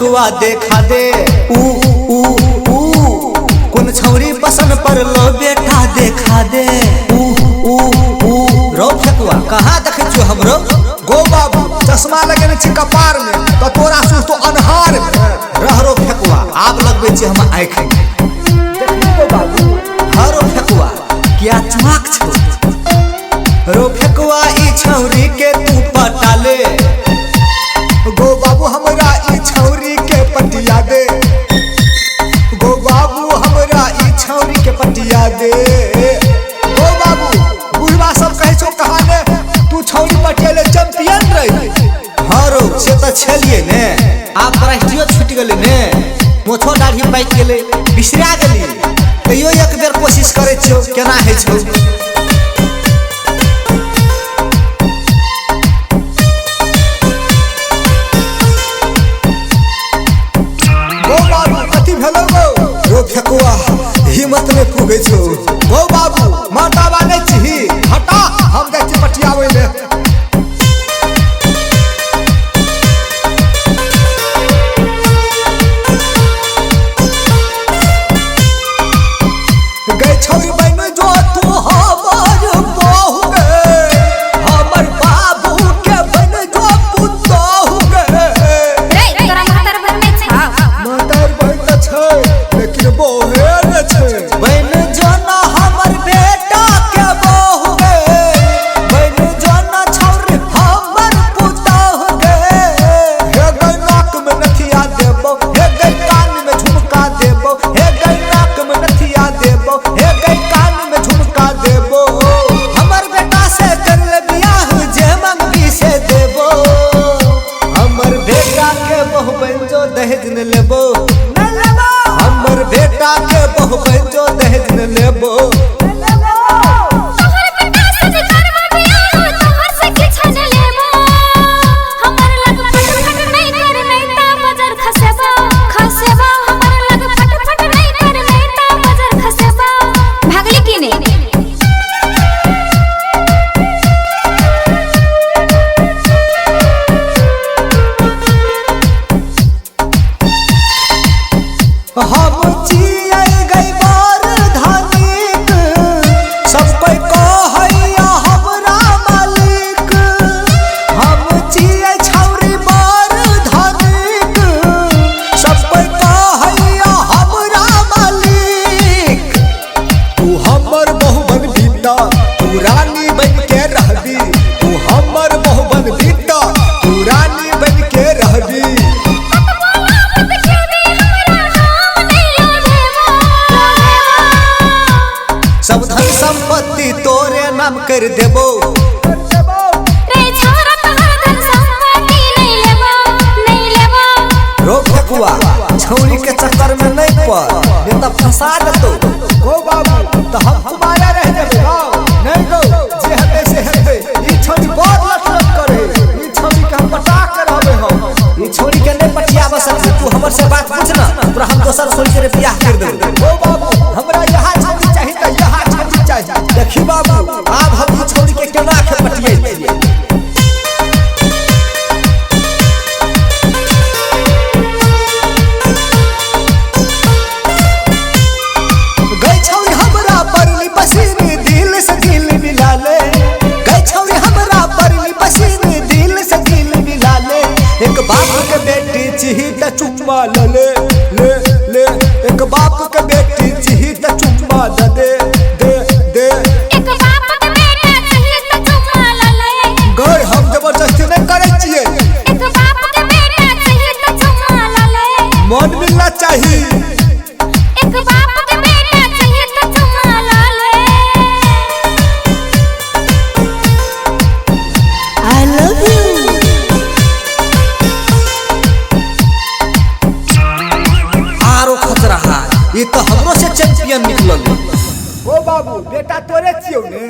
फेकुआ देखा दे कौन छौरी पसंद पर लो बेटा देखा दे रो फेकुआ कहाँ देखे छो हमरो गो बाबू चश्मा लगेने छी कपार में तो तोरा सु तो अनहार में रहरो फेकुआ आब लगबे छी हम आँख में देखो बाबू हरो फेकुआ क्या चमक छो रो फेकुआ ई छौरी के तू पटा ले गो बाबू हमरा ई छौरी के पटिया दे गो बाबू हमरा ई छौरी के पटिया दे गो बाबू बुढ़वा सब कहे छो कहाने तू छौरी पटियाले चैंपियन रही हरो से तो छलिए ने आप राष्ट्रीय छूट गेले ने मोछो दाढ़ी पाइक गेले बिसरा गेली तैयो एक बेर कोशिश करे छियो केना है छौ फेकुआ हिम्मत में पुगे छो गो बाबू मातावा नहीं छी हटा हम जाय छी पटियावे ले गई छौरी बन जो तू हमर बहू गे हमर बाबू के बन जो पुतहु गे रे तोरा मातर बन में छा मातर बन त छै लेकिन बोहे न छै बन जो ना हमर बेटा के बहू गे बन जो ना छौरी हमर पुतहु गे हे गई नाक में नथिया देबो हे गई कान में झुमका देबो हे गई नाक में नथिया देबो हे गई कान में झुमका देबो हमर बेटा से कर ले बियाह जे मंगी से देबो हमर बेटा के बहू बन जो दहेज न लेबो हमर बेटा के बहू बन जो दहेज न लेबो तोहर बेटा से जे करवा बियाह तोहर से किछ न लेबो हमर लग फट नहीं कर नहीं ता बजर खसेबा हमर लग फट नहीं कर नहीं ता बजर खसेबा भागली की नहीं हम जियै गई बार धानिक सब कोई कहैया हमरा मालिक हम जियै छौरी बार धानिक सब कोई कहैया हमरा मालिक तू हमर बहू बन बीता तू रानी बन के रहबी तू हमर बहू बन बीता तू रानी बन के रहबी सब धन संपत्ति तोरे नाम कर देबो रे छोरा तोहर धन संपत्ति नहीं लेबो रो फेकुआ छौरी के चक्कर में नहीं पड़ नहीं तो फंसा देतो गो बाबू तो हम तुम्हारा रह जेबे गाओ नहीं गो जे हते से हते ई छोरी बहुत लटलट करे ई छोरी के हम पटा के रहबे हम ई छोरी के नहीं पटियाबे सकते तू हमर से बात पूछ ना तोरा हम दोसर सोच के बियाह कर देबो गो बाबू हमरा यहा छोरी चाहिए त यहा छोरी चाहिए देखी बाबू आब हम ई छोरी के केना के पटियै छियै गई छौरी हमरा परली पसीनी दिल से दिल मिला ले गई छौरी हमरा परली पसीनी दिल से दिल मिला ले एक बाप के बेटी चिही त चुम्मा ले ले ले एक बाप के बेटी चिही त चुम्मा दे दे दे एक बाप के बेटा चाहिए त चुम्मा ले गई हम जबरदस्ती नहीं करे छिए एक बाप के बेटा चाहिए त चुम्मा ले मन मिलना चाहिए एक बाप के बेटा चाहिए त चुम्मा ले आई लव यू आरो खतरा है ये तो हमरो से चैंपियन निकलल ओ बाबू बेटा तोरे छियौ ने।